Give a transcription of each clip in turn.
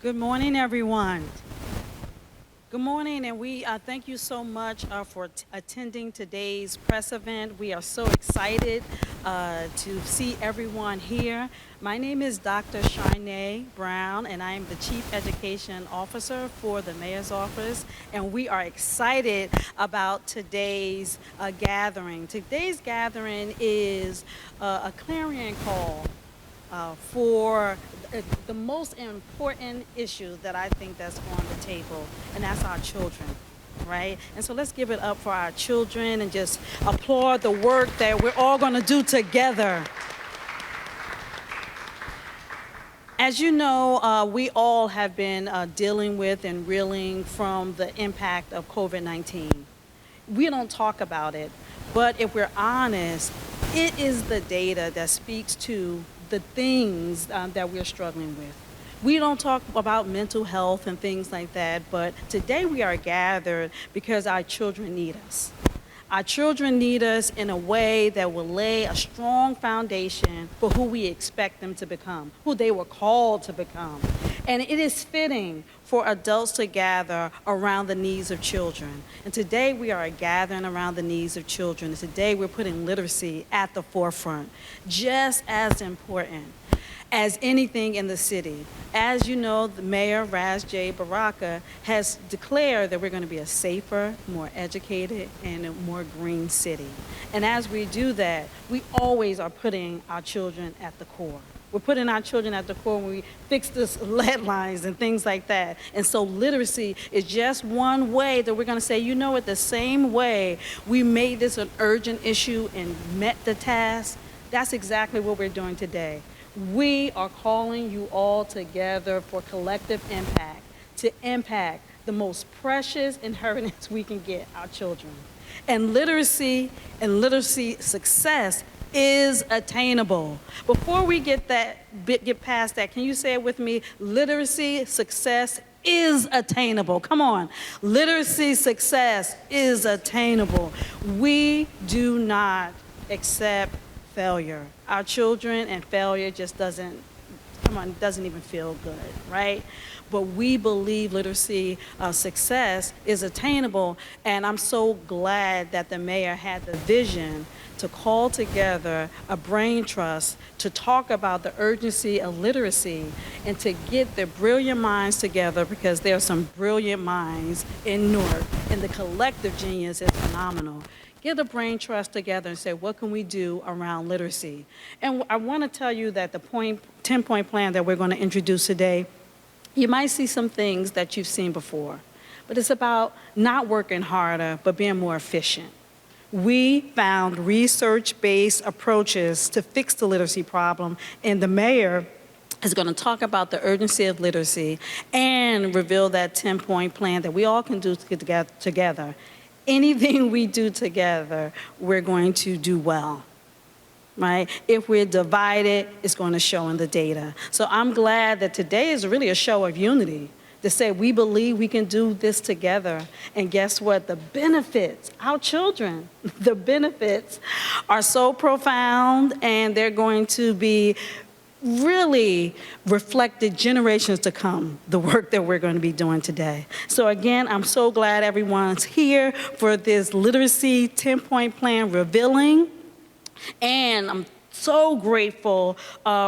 Good morning, everyone. Good morning, and we thank you so much for attending today's press event. We are so excited to see everyone here. My name is Dr. Shanae Brown, and I am the Chief Education Officer for the Mayor's Office, and we are excited about today's gathering. Today's gathering is a clarion call for the most important issue that I think that's on the table, and that's our children, right? And so let's give it up for our children and just applaud the work that we're all going to do together. As you know, we all have been dealing with and reeling from the impact of COVID-19. We don't talk about it, but if we're honest, it is the data that speaks to the things that we're struggling with. We don't talk about mental health and things like that, but today we are gathered because our children need us. Our children need us in a way that will lay a strong foundation for who we expect them to become, who they were called to become. And it is fitting for adults to gather around the needs of children. And today we are gathering around the needs of children. And today we're putting literacy at the forefront, just as important as anything in the city. As you know, the Mayor, Ras J. Baraka, has declared that we're going to be a safer, more educated, and a more green city. And as we do that, we always are putting our children at the core. We're putting our children at the core when we fix this lead lines and things like that. And so literacy is just one way that we're going to say, you know what, the same way we made this an urgent issue and met the task, that's exactly what we're doing today. We are calling you all together for collective impact, to impact the most precious inheritance we can get, our children. And literacy success is attainable. Before we get past that, can you say it with me? Literacy success is attainable. Come on. Literacy success is attainable. We do not accept failure. Our children, and failure just doesn't even feel good, right? But we believe literacy success is attainable, and I'm so glad that the mayor had the vision to call together a brain trust to talk about the urgency of literacy and to get the brilliant minds together, because there are some brilliant minds in Newark, and the collective genius is phenomenal. Get the brain trust together and say, what can we do around literacy? And I want to tell you that the 10-point plan that we're going to introduce today, you might see some things that you've seen before, but it's about not working harder, but being more efficient. We found research-based approaches to fix the literacy problem, and the mayor is going to talk about the urgency of literacy and reveal that 10-point plan that we all can do together. Anything we do together, we're going to do well, right? If we're divided, it's going to show in the data. So I'm glad that today is really a show of unity, to say we believe we can do this together. And guess what? The benefits, our children, the benefits are so profound, and they're going to be really reflected generations to come, the work that we're going to be doing today. So again, I'm so glad everyone's here for this literacy 10-point plan revealing, and I'm so grateful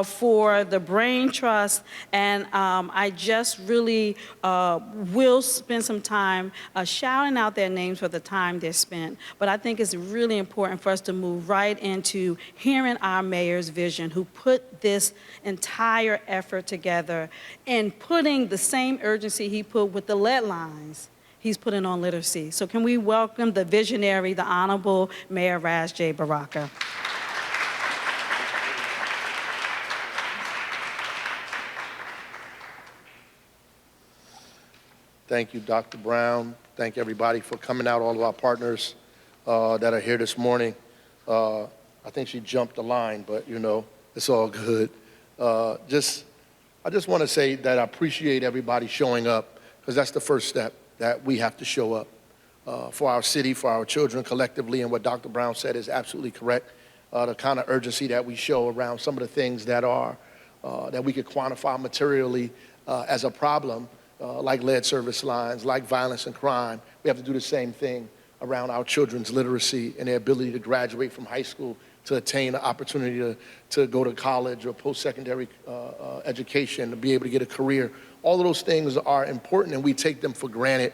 for the brain trust, and I just really will spend some time shouting out their names for the time they spent. But I think it's really important for us to move right into hearing our mayor's vision, who put this entire effort together and putting the same urgency he put with the lead lines he's putting on literacy. So can we welcome the visionary, the Honorable Mayor Ras J. Baraka. Thank you, Dr. Brown. Thank everybody for coming out, all of our partners that are here this morning. I think she jumped the line, but you know, it's all good. I just want to say that I appreciate everybody showing up, because that's the first step, that we have to show up for our city, for our children collectively, and what Dr. Brown said is absolutely correct. The kind of urgency that we show around some of the things that are that we could quantify materially as a problem, like lead service lines, like violence and crime. We have to do the same thing around our children's literacy and their ability to graduate from high school, to attain an opportunity to go to college or post-secondary education, to be able to get a career. All of those things are important, and we take them for granted.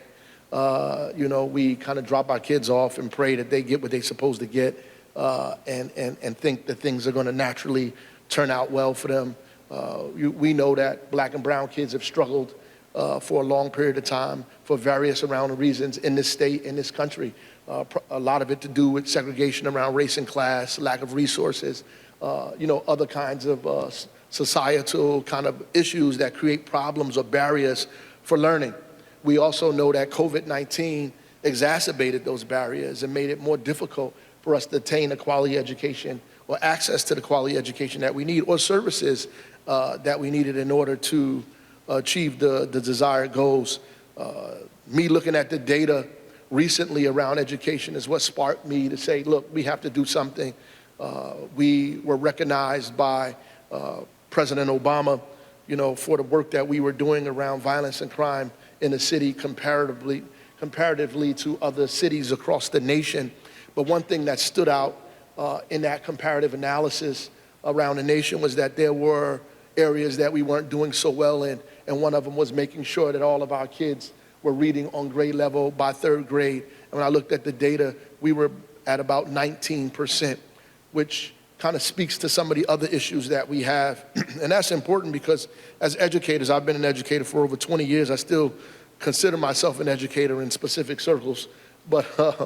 We kind of drop our kids off and pray that they get what they're supposed to get, and think that things are going to naturally turn out well for them. We know that black and brown kids have struggled for a long period of time for various around reasons in this state, in this country. A lot of it to do with segregation around race and class, lack of resources, other kinds of societal kind of issues that create problems or barriers for learning. We also know that COVID-19 exacerbated those barriers and made it more difficult for us to attain a quality education or access to the quality education that we need, or services that we needed in order to achieve the desired goals. Me looking at the data recently around education is what sparked me to say, look, we have to do something. We were recognized by President Obama, for the work that we were doing around violence and crime in the city comparatively to other cities across the nation. But one thing that stood out in that comparative analysis around the nation was that there were areas that we weren't doing so well in, and one of them was making sure that all of our kids were reading on grade level by third grade. And when I looked at the data, we were at about 19%, which kind of speaks to some of the other issues that we have. And that's important because as educators, I've been an educator for over 20 years. I still consider myself an educator in specific circles. But, by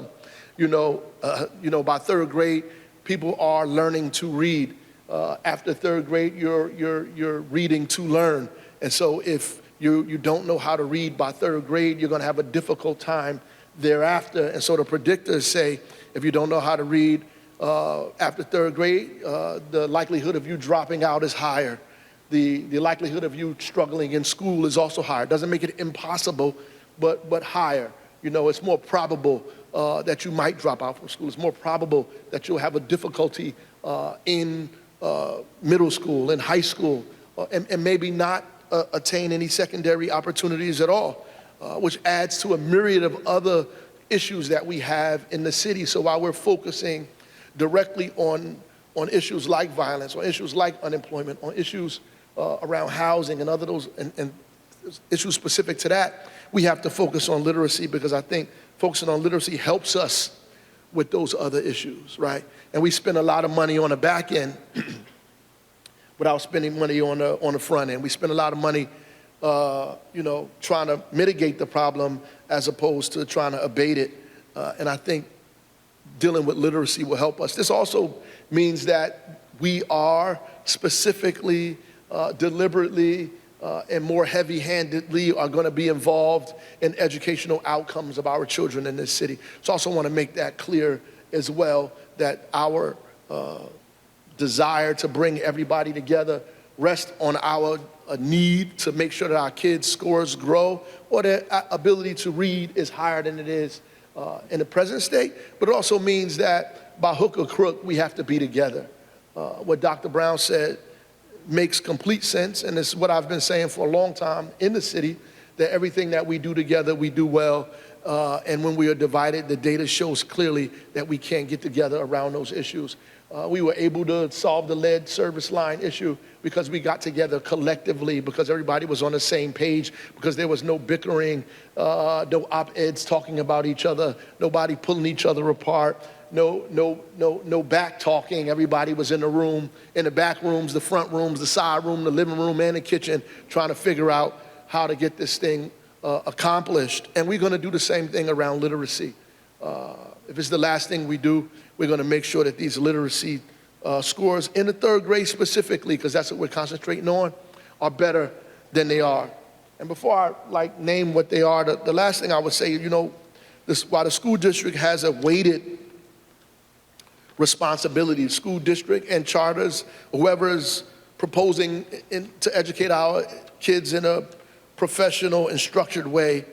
third grade, people are learning to read. After third grade, you're reading to learn. And so if you don't know how to read by third grade, you're going to have a difficult time thereafter. And so the predictors say if you don't know how to read after third grade, the likelihood of you dropping out is higher. The likelihood of you struggling in school is also higher. It doesn't make it impossible, but higher. It's more probable that you might drop out from school. It's more probable that you'll have a difficulty in middle school, in high school, and maybe not attain any secondary opportunities at all, which adds to a myriad of other issues that we have in the city. So while we're focusing directly on issues like violence, on issues like unemployment, on issues around housing and other those and issues specific to that, we have to focus on literacy, because I think focusing on literacy helps us with those other issues, right? And we spend a lot of money on the back end without spending money on the front end. We spend a lot of money, trying to mitigate the problem as opposed to trying to abate it. And I think dealing with literacy will help us. This also means that we are specifically, deliberately, and more heavy-handedly are going to be involved in educational outcomes of our children in this city. So I also want to make that clear as well, that our desire to bring everybody together rests on our need to make sure that our kids' scores grow, or their ability to read is higher than it is in the present state. But it also means that by hook or crook, we have to be together. What Dr. Brown said makes complete sense, and it's what I've been saying for a long time in the city, that everything that we do together, we do well. And when we are divided, the data shows clearly that we can't get together around those issues. We were able to solve the lead service line issue because we got together collectively, because everybody was on the same page, because there was no bickering, no op-eds talking about each other, nobody pulling each other apart, no back talking. Everybody was in the room, in the back rooms, the front rooms, the side room, the living room, and the kitchen, trying to figure out how to get this thing accomplished. And we're going to do the same thing around literacy. If it's the last thing we do, we're going to make sure that these literacy scores in the third grade specifically, because that's what we're concentrating on, are better than they are. And before I name what they are, the last thing I would say, while the school district has a weighted responsibility, school district and charters, whoever is proposing to educate our kids in a professional and structured way,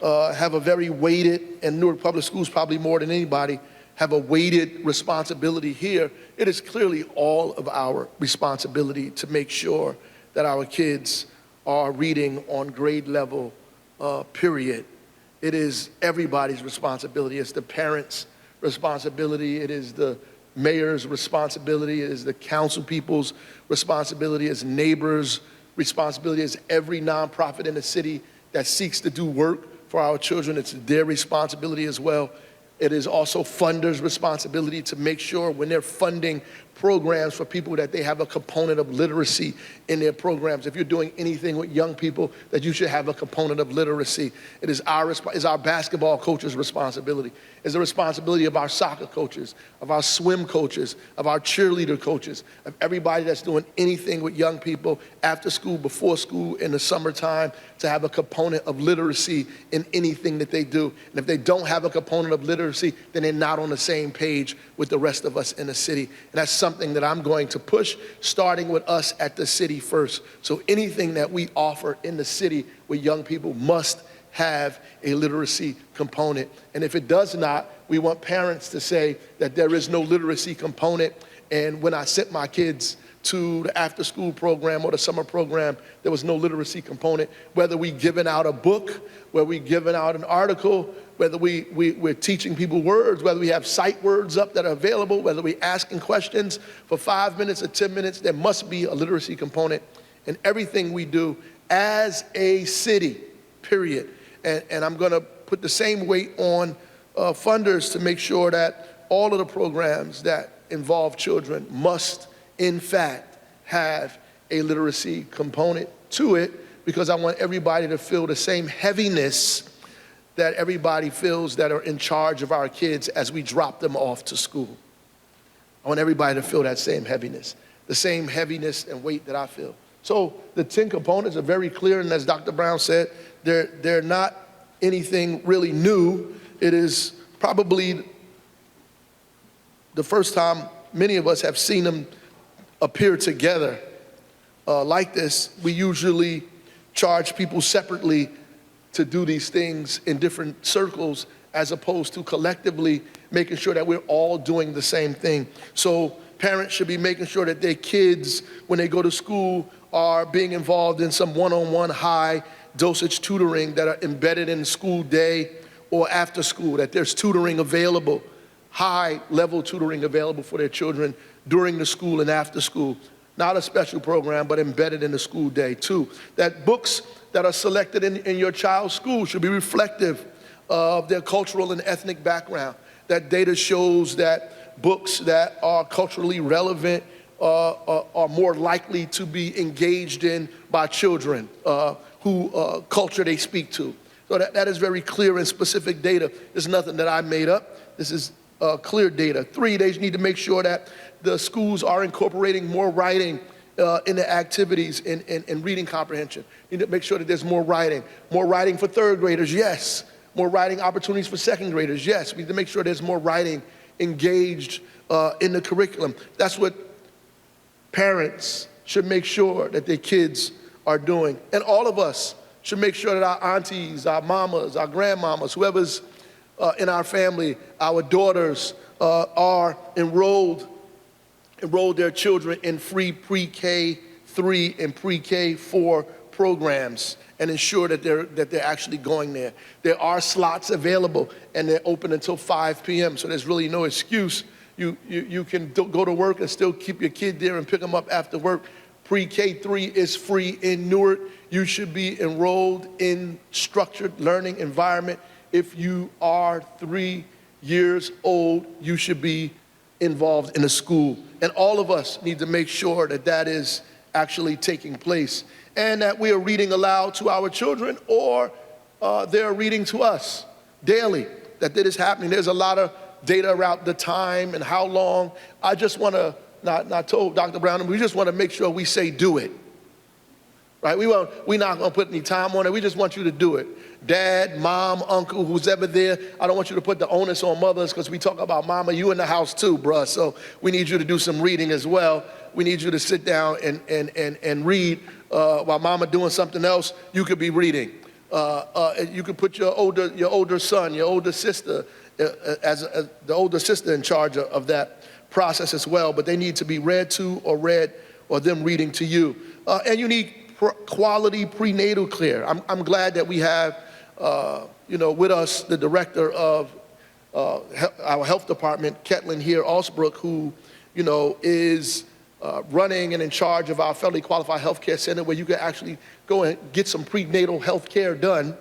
have a very weighted, and Newark Public Schools probably more than anybody, have a weighted responsibility here. It is clearly all of our responsibility to make sure that our kids are reading on grade level, period. It is everybody's responsibility. It's the parents' responsibility. It is the mayor's responsibility. It is the council people's responsibility. It's neighbors' responsibility. It's every nonprofit in the city that seeks to do work for our children. It's their responsibility as well. It is also funders' responsibility to make sure when they're funding programs for people that they have a component of literacy in their programs. If you're doing anything with young people, that you should have a component of literacy. It is our basketball coaches' responsibility. It's the responsibility of our soccer coaches, of our swim coaches, of our cheerleader coaches, of everybody that's doing anything with young people after school, before school, in the summertime, to have a component of literacy in anything that they do. And if they don't have a component of literacy, then they're not on the same page with the rest of us in the city. And that's something that I'm going to push, starting with us at the city first. So anything that we offer in the city with young people must have a literacy component. And if it does not, we want parents to say that there is no literacy component. And when I sent my kids to the after-school program or the summer program, there was no literacy component. Whether we giving out a book, whether we giving out an article, whether we're teaching people words, whether we have sight words up that are available, whether we're asking questions for 5 minutes or 10 minutes, there must be a literacy component in everything we do as a city, period. And I'm gonna put the same weight on funders to make sure that all of the programs that involve children must, in fact, have a literacy component to it, because I want everybody to feel the same heaviness that everybody feels that are in charge of our kids as we drop them off to school. I want everybody to feel that same heaviness, the same heaviness and weight that I feel. So the 10 components are very clear, and as Dr. Brown said, they're not anything really new. It is probably the first time many of us have seen them appear together like this. We usually charge people separately to do these things in different circles, as opposed to collectively making sure that we're all doing the same thing. So parents should be making sure that their kids, when they go to school, are being involved in some one-on-one high dosage tutoring that are embedded in the school day or after school, that there's tutoring available, high level tutoring available for their children during the school and after school. Not a special program, but embedded in the school day. 2, that books that are selected in your child's school should be reflective of their cultural and ethnic background. That data shows that books that are culturally relevant are more likely to be engaged in by children who culture they speak to. So that is very clear and specific data. It's nothing that I made up. This is clear data. 3, they need to make sure that the schools are incorporating more writing in the activities in reading comprehension. You need to make sure that there's more writing for 3rd graders, yes. More writing opportunities for 2nd graders, yes. We need to make sure there's more writing engaged in the curriculum. That's what parents should make sure that their kids are doing. And all of us should make sure that our aunties, our mamas, our grandmamas, whoever's in our family, our daughters are enrolled their children in free pre-K 3 and pre-K 4 programs, and ensure that they're actually going there. There are slots available, and they're open until 5 p.m., so there's really no excuse. You can go to work and still keep your kid there and pick them up after work. Pre-K 3 is free in Newark. You should be enrolled in structured learning environment. If you are 3 years old, you should be involved in a school. And all of us need to make sure that that is actually taking place, and that we are reading aloud to our children, or they're reading to us daily, that is happening. There's a lot of data around the time and how long. I just want to, not told Dr. Brown, we just want to make sure we say do it. Right? We're not going to put any time on it. We just want you to do it. Dad, mom, uncle, who's ever there. I don't want you to put the onus on mothers, because we talk about mama, you in the house too, bruh. So we need you to do some reading as well. We need you to sit down and read while mama doing something else. You could be reading. You could put your older son, your older sister, as the older sister in charge of that process as well. But they need to be read to or them reading to you. And you need quality prenatal care. I'm glad that we have, with us the director of our health department, Ketlin here, Alsbrook, who, is running and in charge of our federally qualified healthcare center, where you can actually go and get some prenatal health care done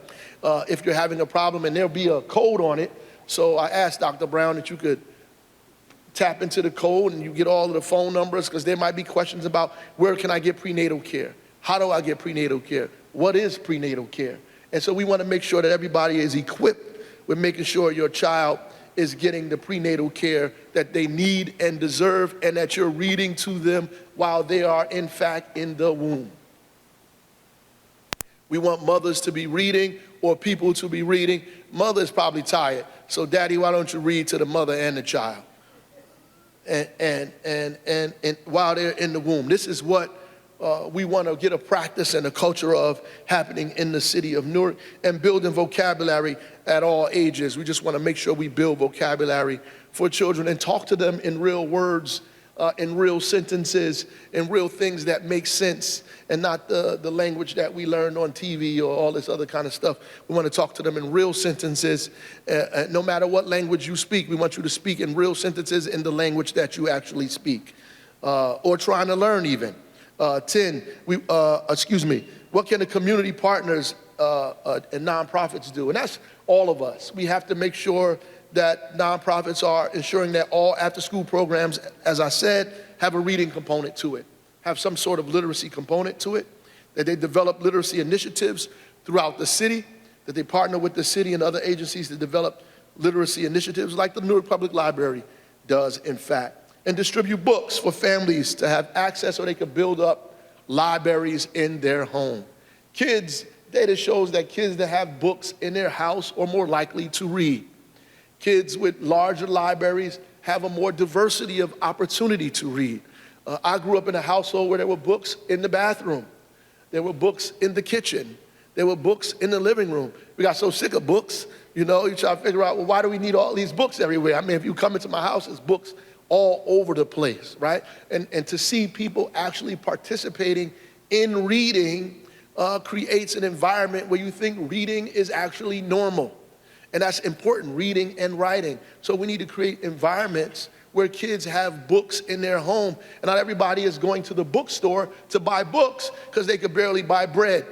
if you're having a problem, and there'll be a code on it. So I asked Dr. Brown that you could tap into the code and you get all of the phone numbers, because there might be questions about where can I get prenatal care? How do I get prenatal care? What is prenatal care? And so we want to make sure that everybody is equipped with making sure your child is getting the prenatal care that they need and deserve, and that you're reading to them while they are in fact in the womb. We want mothers to be reading, or people to be reading. Mother is probably tired, so daddy, why don't you read to the mother and the child? And while they're in the womb. This is what we want to get a practice and a culture of happening in the city of Newark, and building vocabulary at all ages. We just want to make sure we build vocabulary for children and talk to them in real words, in real sentences, in real things that make sense, and not the language that we learned on TV or all this other kind of stuff. We want to talk to them in real sentences. No matter what language you speak, we want you to speak in real sentences in the language that you actually speak, or trying to learn even. What can the community partners and nonprofits do? And that's all of us. We have to make sure that nonprofits are ensuring that all after-school programs, as I said, have a reading component to it, have some sort of literacy component to it, that they develop literacy initiatives throughout the city, that they partner with the city and other agencies to develop literacy initiatives like the Newark Public Library does, in fact, and distribute books for families to have access so they can build up libraries in their home. Data shows that kids that have books in their house are more likely to read. Kids with larger libraries have a more diversity of opportunity to read. I grew up in a household where there were books in the bathroom. There were books in the kitchen. There were books in the living room. We got so sick of books, you try to figure out, well, why do we need all these books everywhere? I mean, if you come into my house, there's books all over the place, right? And to see people actually participating in reading creates an environment where you think reading is actually normal. And that's important, reading and writing. So we need to create environments where kids have books in their home. And not everybody is going to the bookstore to buy books because they could barely buy bread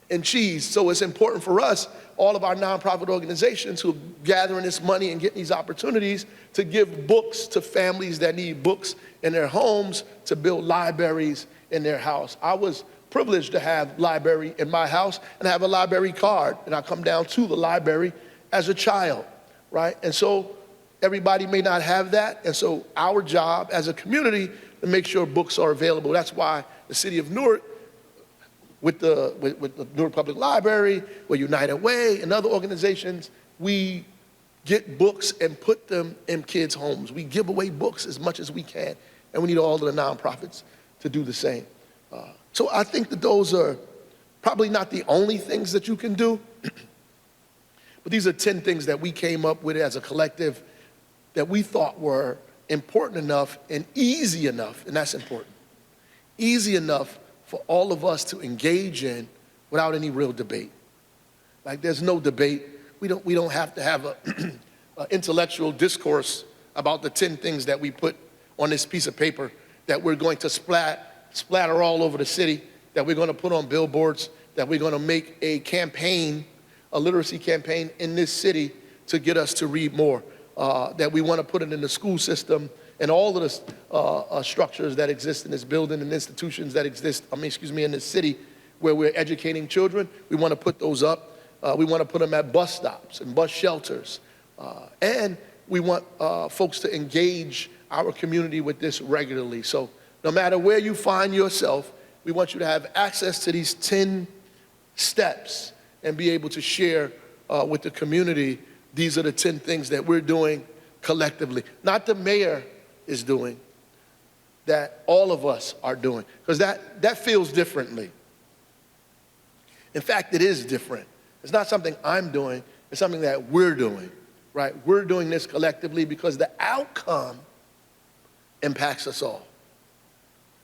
and cheese. So it's important for us, all of our nonprofit organizations who are gathering this money and getting these opportunities, to give books to families that need books in their homes, to build libraries in their house. I was privileged to have library in my house and have a library card, and I come down to the library as a child, right? And so everybody may not have that, and so our job as a community to make sure books are available. That's why the city of Newark, with the Newark Public Library, with United Way and other organizations, we get books and put them in kids' homes. We give away books as much as we can, and we need all of the nonprofits to do the same. So I think that those are probably not the only things that you can do, but these are 10 things that we came up with as a collective that we thought were important enough and easy enough, and that's important, easy enough for all of us to engage in without any real debate. Like, there's no debate. We don't have to have an intellectual discourse about the 10 things that we put on this piece of paper that we're going to splatter all over the city, that we're going to put on billboards, that we're going to make a campaign, a literacy campaign in this city to get us to read more, that we want to put it in the school system and all of the structures that exist in this building and institutions that exist, in this city where we're educating children. We want to put those up. We want to put them at bus stops and bus shelters. And we want folks to engage our community with this regularly. So no matter where you find yourself, we want you to have access to these 10 steps and be able to share with the community. These are the 10 things that we're doing collectively. Not the mayor is doing, that all of us are doing, because that feels differently. In fact, it is different. It's not something I'm doing, it's something that we're doing, right? We're doing this collectively because the outcome impacts us all.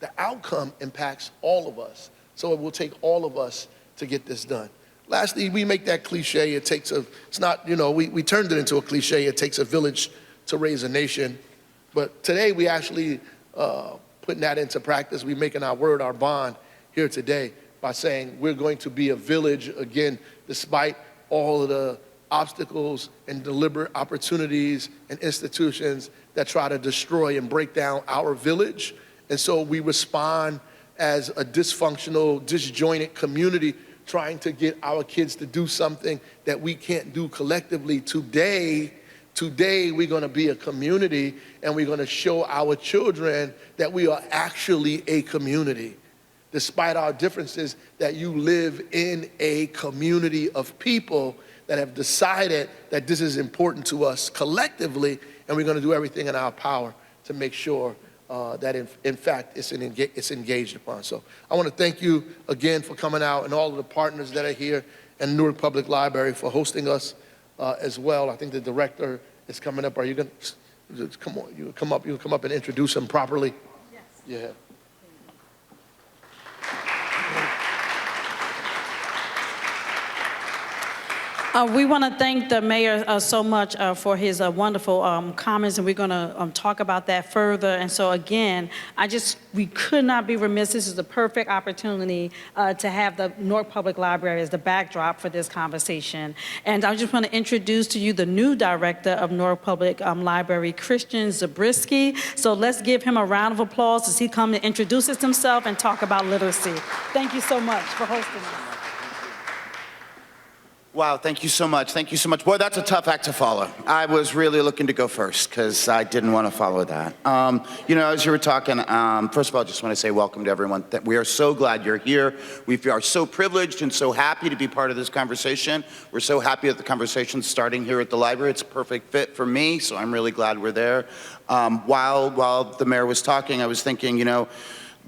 The outcome impacts all of us. So it will take all of us to get this done. Lastly, we make that cliche, it's not, we turned it into a cliche, it takes a village to raise a nation. But today we actually putting that into practice. We're making our word, our bond here today by saying we're going to be a village again, despite all of the obstacles and deliberate opportunities and institutions that try to destroy and break down our village. And so we respond as a dysfunctional, disjointed community trying to get our kids to do something that we can't do collectively. Today we're going to be a community, and we're going to show our children that we are actually a community. Despite our differences, that you live in a community of people that have decided that this is important to us collectively, and we're going to do everything in our power to make sure that in fact it's engaged upon. So I want to thank you again for coming out, and all of the partners that are here, and Newark Public Library for hosting us as well. I think the director is coming up. Are you going to come on? You come up and introduce him properly. Yes. Yeah. We want to thank the mayor so much for his wonderful comments, and we're going to talk about that further. And so again, we could not be remiss. This is the perfect opportunity to have the Newark Public Library as the backdrop for this conversation. And I just want to introduce to you the new director of Newark Public Library, Christian Zabriskie. So let's give him a round of applause as he comes to introduce himself and talk about literacy. Thank you so much for hosting us. Wow, thank you so much. Thank you so much. Boy, that's a tough act to follow. I was really looking to go first because I didn't want to follow that. As you were talking, first of all, I just want to say welcome to everyone. We are so glad you're here. We are so privileged and so happy to be part of this conversation. We're so happy that the conversation's starting here at the library. It's a perfect fit for me, so I'm really glad we're there. While the mayor was talking, I was thinking,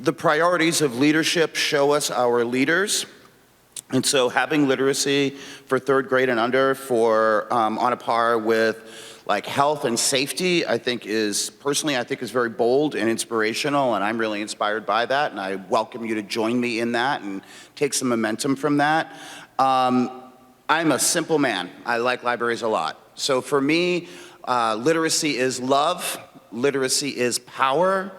the priorities of leadership show us our leaders. And so having literacy for third grade and under on a par with like health and safety, I think is very bold and inspirational, and I'm really inspired by that, and I welcome you to join me in that and take some momentum from that. I'm a simple man. I like libraries a lot. So for me, literacy is love, literacy is power.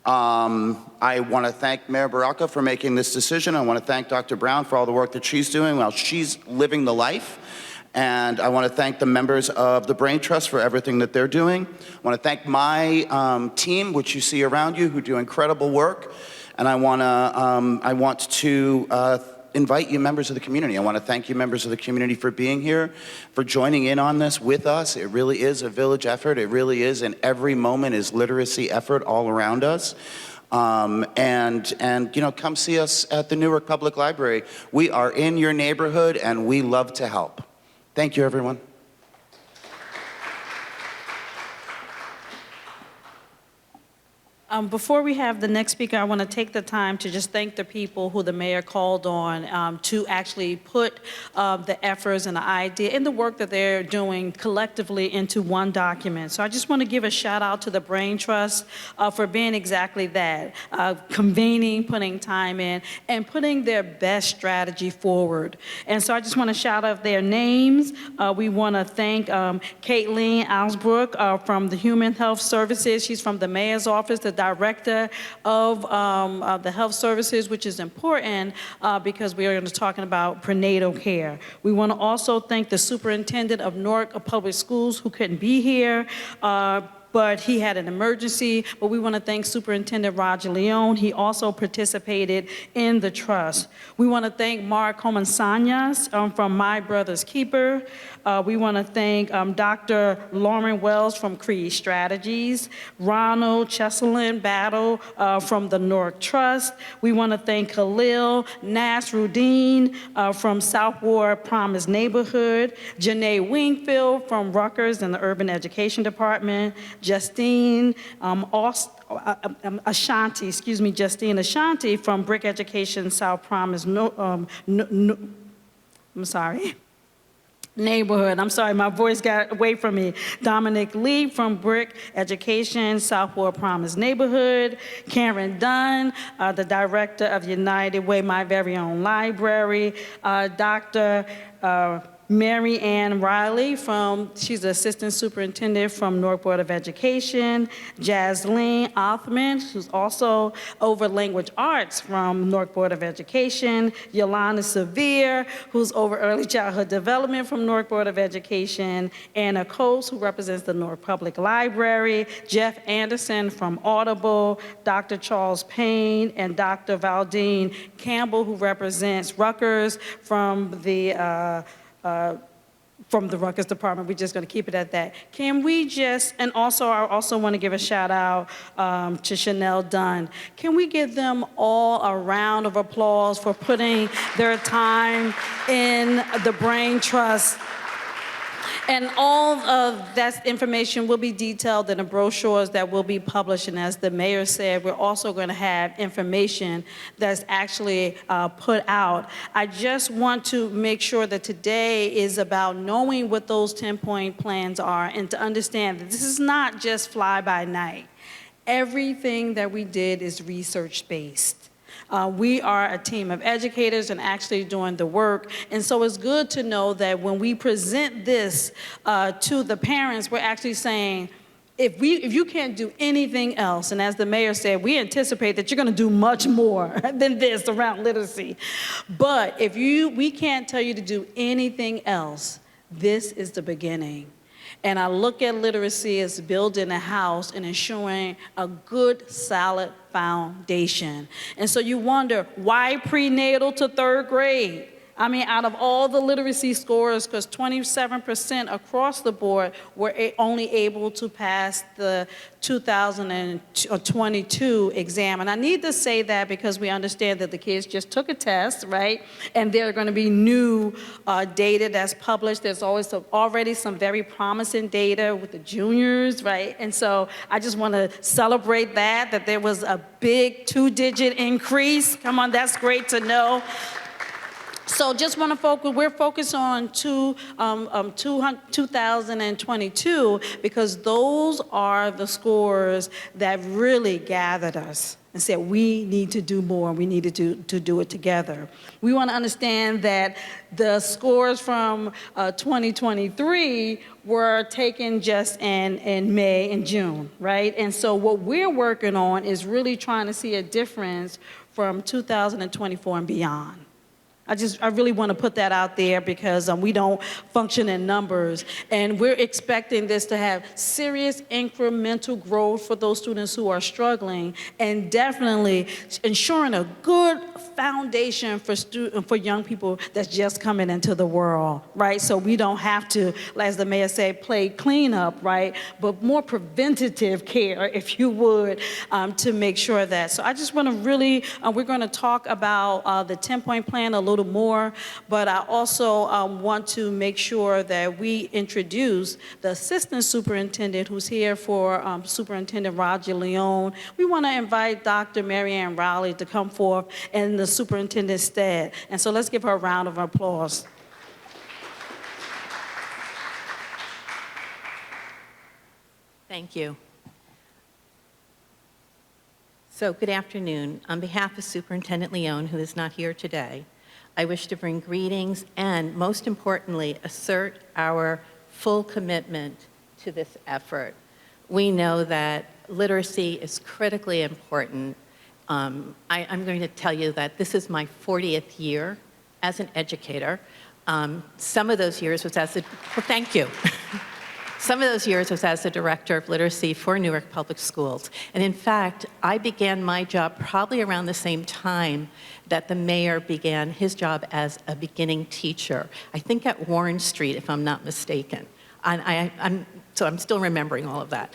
I want to thank Mayor Baraka for making this decision. I want to thank Dr. Brown for all the work that she's doing while she's living the life. And I want to thank the members of the Brain Trust for everything that they're doing. I want to thank my team, which you see around you, who do incredible work. And I want to invite you, members of the community. I want to thank you, members of the community, for being here, for joining in on this with us. It really is a village effort. It really is, and every moment is literacy effort all around us. Come see us at the Newark Public Library. We are in your neighborhood, and we love to help. Thank you, everyone. Before we have the next speaker, I want to take the time to just thank the people who the mayor called on to actually put the efforts and the idea and the work that they're doing collectively into one document. So I just want to give a shout out to the Brain Trust for being exactly that, convening, putting time in, and putting their best strategy forward. And so I just want to shout out their names. We want to thank Caitlin Alsbrook from the Human Health Services. She's from the mayor's office, the director of the health services, which is important because we are going to be talking about prenatal care. We want to also thank the superintendent of Newark Public Schools, who couldn't be here, but he had an emergency. But we want to thank Superintendent Roger Leone. He also participated in the trust. We want to thank Mark Comansanyas from My Brother's Keeper. We want to thank Dr. Lauren Wells from Creed Strategies, Ronald Cheselin Battle from the Newark Trust. We want to thank Khalil Nasruddin from South Ward Promise Neighborhood, Janae Wingfield from Rutgers and the Urban Education Department, Justine Ashanti from Brick Education South Promise. neighborhood. I'm sorry, my voice got away from me. Dominic Lee from Brick Education, Southport Promise Neighborhood. Karen Dunn, the director of United Way, My Very Own Library. Dr. Mary Ann Riley she's the assistant superintendent from Newark Board of Education. Jasleen Othman, who's also over language arts from Newark Board of Education. Yolanda Severe, who's over early childhood development from Newark Board of Education. Anna Coates, who represents the Newark Public Library. Jeff Anderson from Audible. Dr. Charles Payne and Dr. Valdine Campbell, who represents Rutgers from the Rutgers Department. We're just going to keep it at that. Can we just, and also I also want to give a shout out to Chanel Dunn. Can we give them all a round of applause for putting their time in the Brain Trust? And all of that information will be detailed in the brochures that will be published. And as the mayor said, we're also going to have information that's actually put out. I just want to make sure that today is about knowing what those 10-point plans are and to understand that this is not just fly by night. Everything that we did is research-based. We are a team of educators and actually doing the work. And so it's good to know that when we present this to the parents, we're actually saying, if you can't do anything else, and as the mayor said, we anticipate that you're going to do much more than this around literacy. But if we can't tell you to do anything else, this is the beginning. And I look at literacy as building a house and ensuring a good, solid foundation. And so you wonder, why prenatal to third grade? I mean, out of all the literacy scores, because 27% across the board were only able to pass the 2022 exam. And I need to say that because we understand that the kids just took a test, right? And there are going to be new data that's published. There's always already some very promising data with the juniors, right? And so I just want to celebrate that there was a big 2-digit increase. Come on, that's great to know. So just want to focus, we're focused on 2022 because those are the scores that really gathered us and said we need to do more, we needed to do it together. We want to understand that the scores from 2023 were taken just in May and June, right? And so what we're working on is really trying to see a difference from 2024 and beyond. I really want to put that out there because we don't function in numbers. And we're expecting this to have serious incremental growth for those students who are struggling and definitely ensuring a good foundation for young people that's just coming into the world, right? So we don't have to, as the mayor said, play cleanup, right? But more preventative care, if you would, to make sure that. So I just want to really, we're going to talk about the 10-point plan a little more, but I also want to make sure that we introduce the assistant superintendent who's here for Superintendent Roger Leone. We want to invite Dr. Mary Ann Riley to come forth in the superintendent's stead. And so let's give her a round of applause. Thank you. So good afternoon. On behalf of Superintendent Leone, who is not here today, I wish to bring greetings and, most importantly, assert our full commitment to this effort. We know that literacy is critically important. I'm going to tell you that this is my 40th year as an educator. Some of those years was as a, well, thank you. Some of those years was as the director of literacy for Newark Public Schools. And in fact, I began my job probably around the same time that the mayor began his job as a beginning teacher. I think at Warren Street, if I'm not mistaken. So I'm still remembering all of that.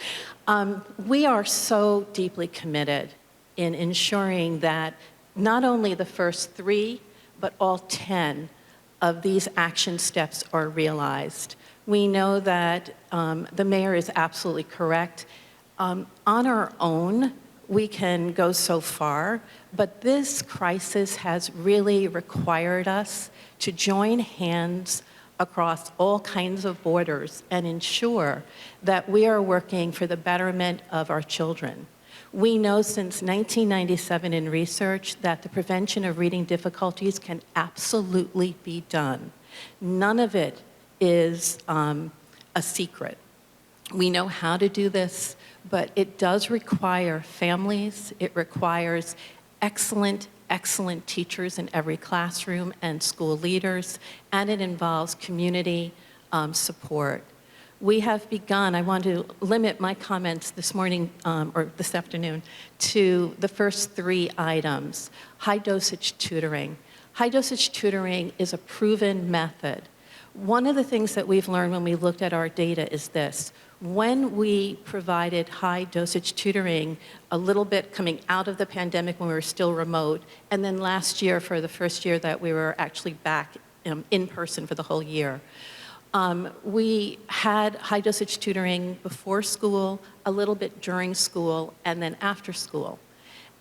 We are so deeply committed in ensuring that not only the first 3, but all 10 of these action steps are realized. We know that the mayor is absolutely correct. On our own, we can go so far, but this crisis has really required us to join hands across all kinds of borders and ensure that we are working for the betterment of our children. We know since 1997 in research that the prevention of reading difficulties can absolutely be done. None of it is a secret. We know how to do this, but it does require families, it requires excellent teachers in every classroom and school leaders, and it involves community support. We have begun, I want to limit my comments this morning or this afternoon to the first 3 items. High dosage tutoring. High dosage tutoring is a proven method. One of the things that we've learned when we looked at our data is this. When we provided high dosage tutoring, a little bit coming out of the pandemic when we were still remote, and then last year for the first year that we were actually back in person for the whole year, we had high dosage tutoring before school, a little bit during school, and then after school.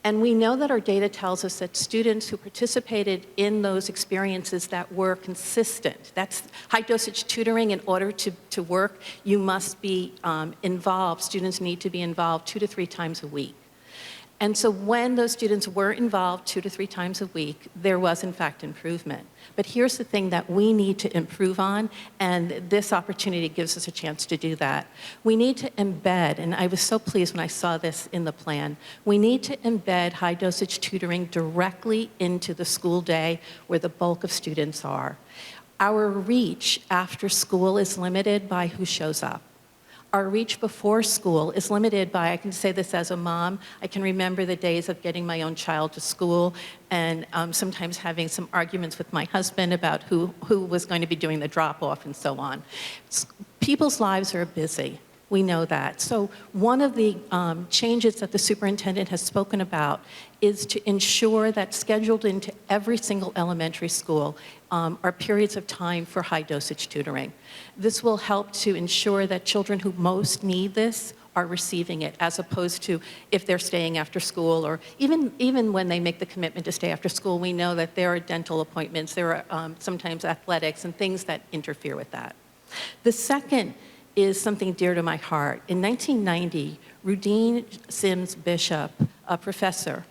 And we know that our data tells us that students who participated in those experiences that were consistent, that's high dosage tutoring. In order to work, you must be involved. Students need to be involved 2 to 3 times a week. And so when those students were involved 2 to 3 times a week, there was in fact improvement. But here's the thing that we need to improve on, and this opportunity gives us a chance to do that. We need to embed, and I was so pleased when I saw this in the plan, we need to embed high dosage tutoring directly into the school day where the bulk of students are. Our reach after school is limited by who shows up. Our reach before school is limited by, I can say this as a mom, I can remember the days of getting my own child to school and sometimes having some arguments with my husband about who was going to be doing the drop-off and so on. People's lives are busy. We know that. So one of the changes that the superintendent has spoken about is to ensure that scheduled into every single elementary school are periods of time for high dosage tutoring. This will help to ensure that children who most need this are receiving it, as opposed to if they're staying after school, or even when they make the commitment to stay after school, we know that there are dental appointments, there are sometimes athletics and things that interfere with that. The second is something dear to my heart. In 1990, Rudine Sims Bishop, a professor,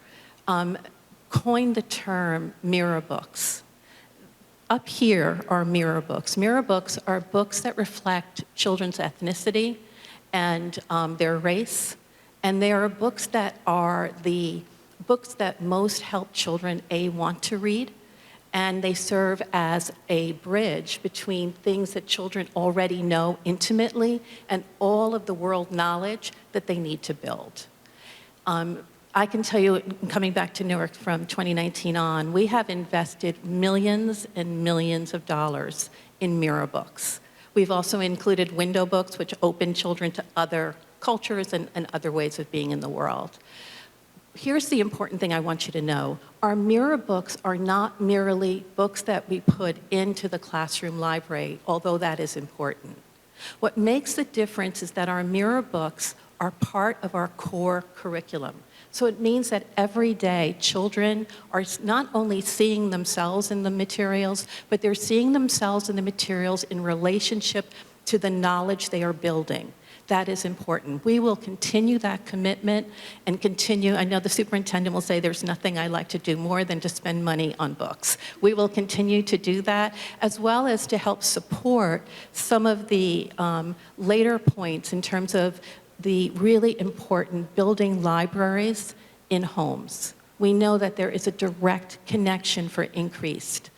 coined the term mirror books. Up here are mirror books. Mirror books are books that reflect children's ethnicity and their race, and they are books that are the books that most help children, want to read, and they serve as a bridge between things that children already know intimately and all of the world knowledge that they need to build. I can tell you, coming back to Newark from 2019 on, we have invested millions and millions of dollars in mirror books. We've also included window books, which open children to other cultures and other ways of being in the world. Here's the important thing I want you to know. Our mirror books are not merely books that we put into the classroom library, although that is important. What makes the difference is that our mirror books are part of our core curriculum. So it means that every day children are not only seeing themselves in the materials, but they're seeing themselves in the materials in relationship to the knowledge they are building. That is important. We will continue that commitment and continue. I know the superintendent will say there's nothing I like to do more than to spend money on books. We will continue to do that, as well as to help support some of the later points in terms of the really important building libraries in homes. We know that there is a direct connection for increased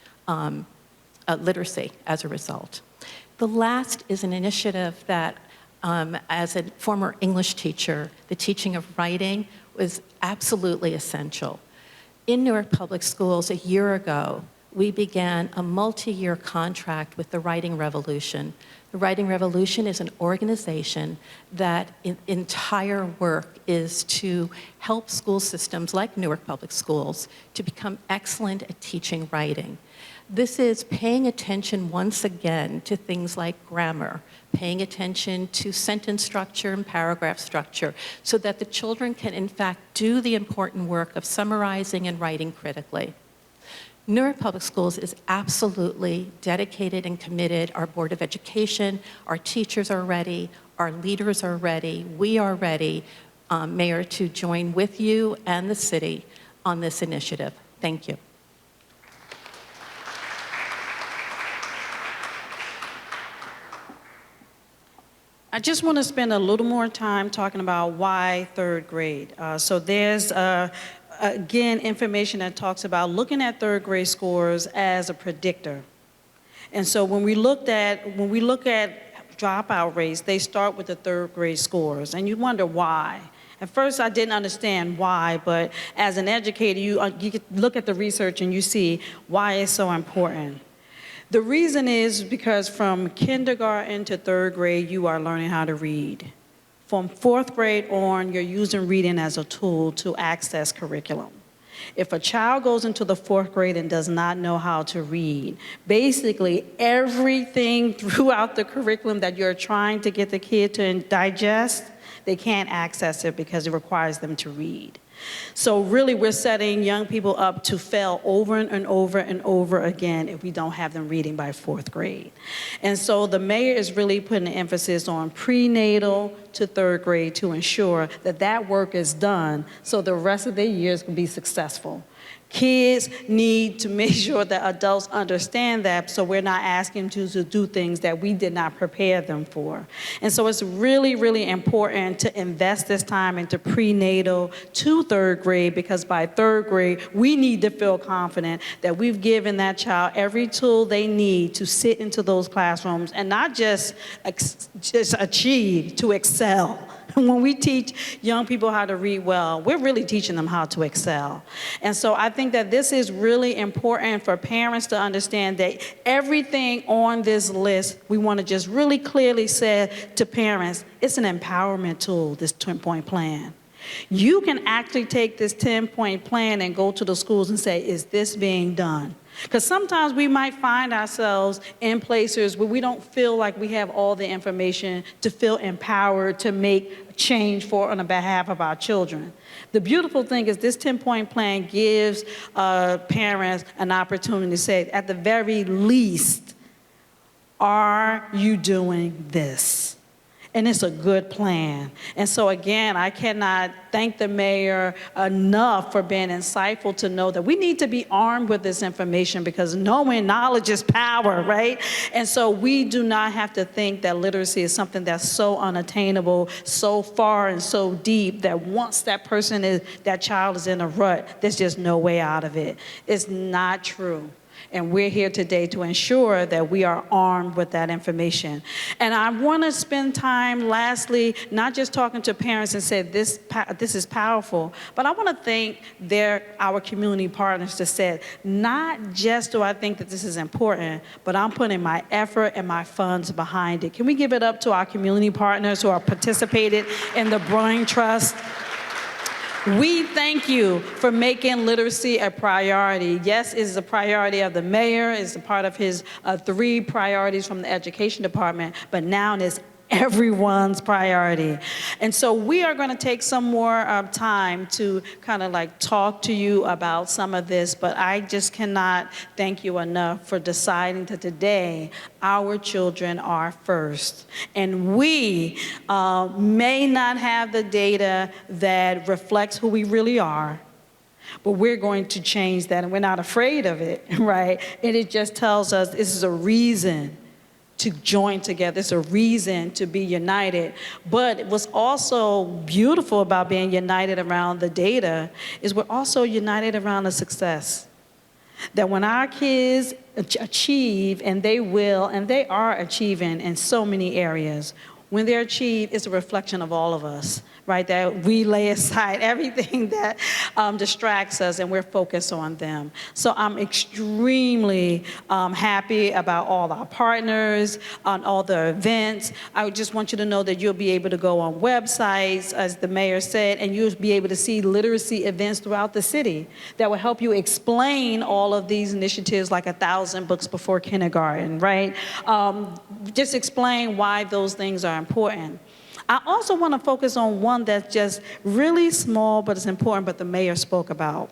literacy as a result. The last is an initiative that as a former English teacher, the teaching of writing was absolutely essential. In Newark Public Schools a year ago, we began a multi-year contract with the Writing Revolution. The Writing Revolution is an organization that entire work is to help school systems like Newark Public Schools to become excellent at teaching writing. This is paying attention once again to things like grammar, paying attention to sentence structure and paragraph structure, so that the children can in fact do the important work of summarizing and writing critically. Newark Public Schools is absolutely dedicated and committed. Our Board of Education, our teachers are ready, our leaders are ready, we are ready, Mayor, to join with you and the city on this initiative. Thank you. I just want to spend a little more time talking about why third grade. So there's, again, information that talks about looking at third grade scores as a predictor. And so when we look at dropout rates, they start with the third grade scores, and you wonder why. At first, I didn't understand why, but as an educator, you can look at the research and you see why it's so important. The reason is because from kindergarten to third grade, you are learning how to read. From fourth grade on, you're using reading as a tool to access curriculum. If a child goes into the fourth grade and does not know how to read, basically everything throughout the curriculum that you're trying to get the kid to digest, they can't access it because it requires them to read. So really, we're setting young people up to fail over and over and over again if we don't have them reading by fourth grade. And so the mayor is really putting an emphasis on prenatal to third grade to ensure that that work is done so the rest of their years can be successful. Kids need to make sure that adults understand that, so we're not asking them to do things that we did not prepare them for. And so it's really, really important to invest this time into prenatal to third grade, because by third grade, we need to feel confident that we've given that child every tool they need to sit into those classrooms and not just achieve, to excel. When we teach young people how to read well, we're really teaching them how to excel. And so I think that this is really important for parents to understand that everything on this list, we want to just really clearly say to parents, it's an empowerment tool, this 10-point plan. You can actually take this 10-point plan and go to the schools and say, is this being done? Because sometimes we might find ourselves in places where we don't feel like we have all the information to feel empowered to make change on the behalf of our children. The beautiful thing is this 10-point plan gives parents an opportunity to say, at the very least, are you doing this? And it's a good plan. And so again, I cannot thank the mayor enough for being insightful to know that we need to be armed with this information, because knowing knowledge is power, right? And so we do not have to think that literacy is something that's so unattainable, so far and so deep that once that child is in a rut, there's just no way out of it. It's not true. And we're here today to ensure that we are armed with that information. And I want to spend time, lastly, not just talking to parents and say this is powerful, but I want to thank our community partners that said, not just do I think that this is important, but I'm putting my effort and my funds behind it. Can we give it up to our community partners who are participated in the Brain Trust? We thank you for making literacy a priority. Yes, it is a priority of the mayor. It's a part of his 3 priorities from the education department, but now it's everyone's priority. And so we are going to take some more time to kind of like talk to you about some of this, but I just cannot thank you enough for deciding that today our children are first. And we may not have the data that reflects who we really are, but we're going to change that, and we're not afraid of it, right? And it just tells us this is a reason to join together. It's a reason to be united. But what's also beautiful about being united around the data is we're also united around the success. That when our kids achieve, and they will, and they are achieving in so many areas, when they achieve, it's a reflection of all of us, right? That we lay aside everything that distracts us and we're focused on them. So I'm extremely happy about all our partners, on all the events. I just want you to know that you'll be able to go on websites, as the mayor said, and you'll be able to see literacy events throughout the city that will help you explain all of these initiatives, like 1,000 books before kindergarten, right? Just explain why those things are important. I also want to focus on one that's just really small, but it's important, but the mayor spoke about.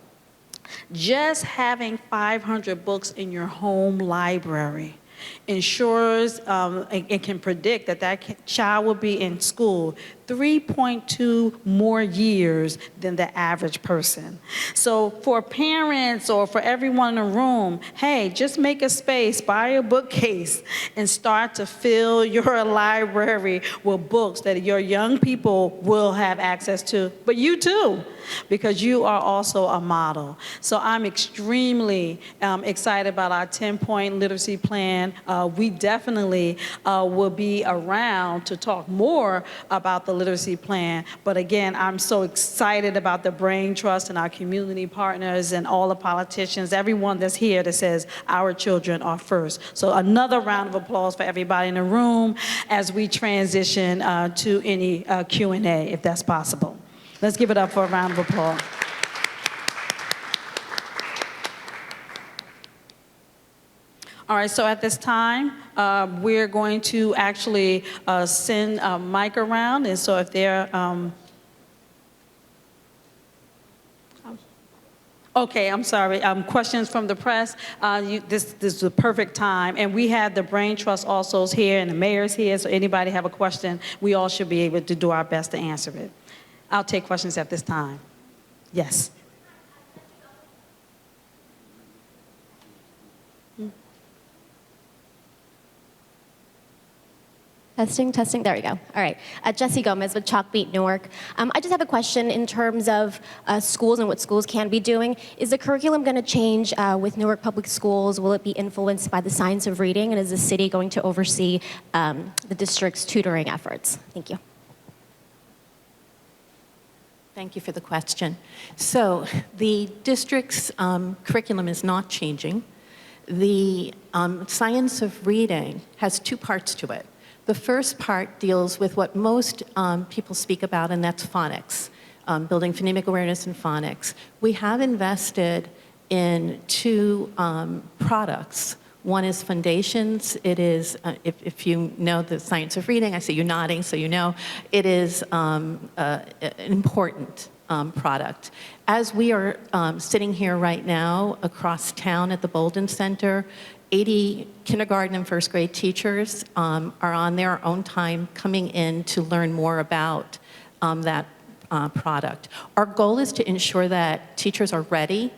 Just having 500 books in your home library ensures and can predict that child will be in school 3.2 more years than the average person. So for parents or for everyone in the room, hey, just make a space, buy a bookcase, and start to fill your library with books that your young people will have access to, but you too, because you are also a model. So I'm extremely excited about our 10-point literacy plan. We definitely will be around to talk more about the literacy plan. But again, I'm so excited about the Brain Trust and our community partners and all the politicians, everyone that's here that says our children are first. So another round of applause for everybody in the room as we transition to any Q&A, if that's possible. Let's give it up for a round of applause. All right, so at this time, we're going to actually send a mic around, and so if there okay, I'm sorry, questions from the press, this is the perfect time, and we have the Brain Trust also here, and the mayor's here, so anybody have a question, we all should be able to do our best to answer it. I'll take questions at this time. Yes. Testing, testing, there we go. All right. Jessie Gomez with Chalkbeat Newark. I just have a question in terms of schools and what schools can be doing. Is the curriculum going to change with Newark Public Schools? Will it be influenced by the science of reading? And is the city going to oversee the district's tutoring efforts? Thank you. Thank you for the question. So the district's curriculum is not changing. The science of reading has two parts to it. The first part deals with what most people speak about, and that's phonics, building phonemic awareness in phonics. We have invested in two products. One is Foundations. It is, if you know the science of reading, I see you nodding, so you know, it is an important product. As we are sitting here right now across town at the Bolden Center, 80 kindergarten and first grade teachers are on their own time coming in to learn more about that product. Our goal is to ensure that teachers are ready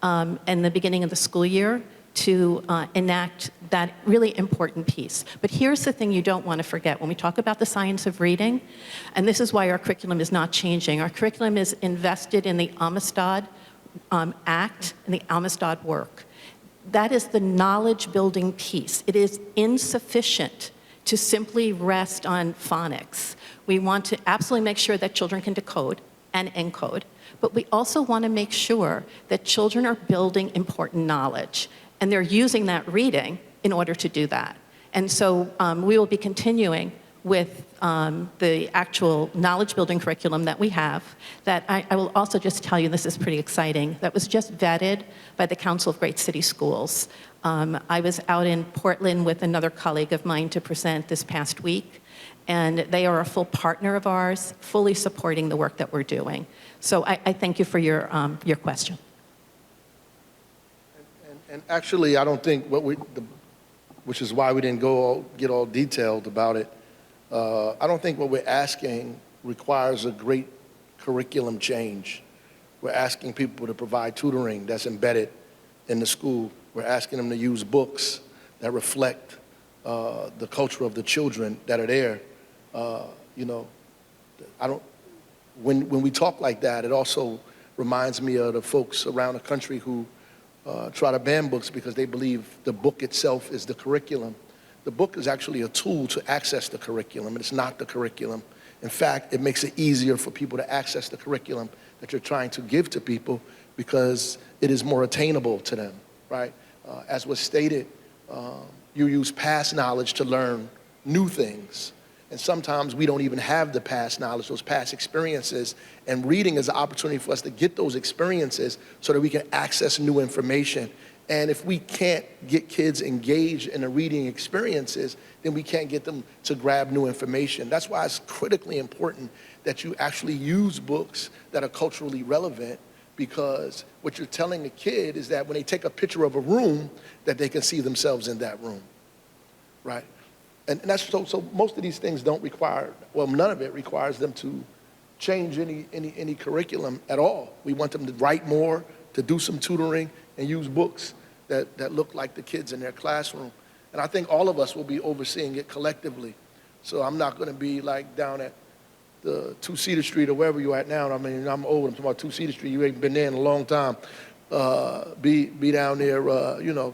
in the beginning of the school year to enact that really important piece. But here's the thing you don't want to forget. When we talk about the science of reading, and this is why our curriculum is not changing, our curriculum is invested in the Amistad Act and the Amistad work. That is the knowledge building piece. It is insufficient to simply rest on phonics. We want to absolutely make sure that children can decode and encode, but we also want to make sure that children are building important knowledge, and they're using that reading in order to do that. And so we will be continuing with the actual knowledge building curriculum that we have, that I will also just tell you, this is pretty exciting, that was just vetted by the Council of Great City Schools. I was out in Portland with another colleague of mine to present this past week, and they are a full partner of ours, fully supporting the work that we're doing. So I thank you for your question. And actually, I don't think which is why we didn't get all detailed about it. I don't think what we're asking requires a great curriculum change. We're asking people to provide tutoring that's embedded in the school. We're asking them to use books that reflect the culture of the children that are there. You know, when we talk like that, it also reminds me of the folks around the country who try to ban books because they believe the book itself is the curriculum. The book is actually a tool to access the curriculum, and it's not the curriculum. In fact, it makes it easier for people to access the curriculum that you're trying to give to people because it is more attainable to them, right? As was stated, you use past knowledge to learn new things. And sometimes we don't even have the past knowledge, those past experiences. And reading is an opportunity for us to get those experiences so that we can access new information. And if we can't get kids engaged in the reading experiences, then we can't get them to grab new information. That's why it's critically important that you actually use books that are culturally relevant, because what you're telling a kid is that when they take a picture of a room, that they can see themselves in that room, right? And that's so most of these things don't require, well, none of it requires them to change any curriculum at all. We want them to write more, to do some tutoring, and use books that look like the kids in their classroom. And I think all of us will be overseeing it collectively. So I'm not going to be like down at the 2 Cedar Street or wherever you're at now. I mean, I'm old. I'm talking about 2 Cedar Street. You ain't been there in a long time. Be down there,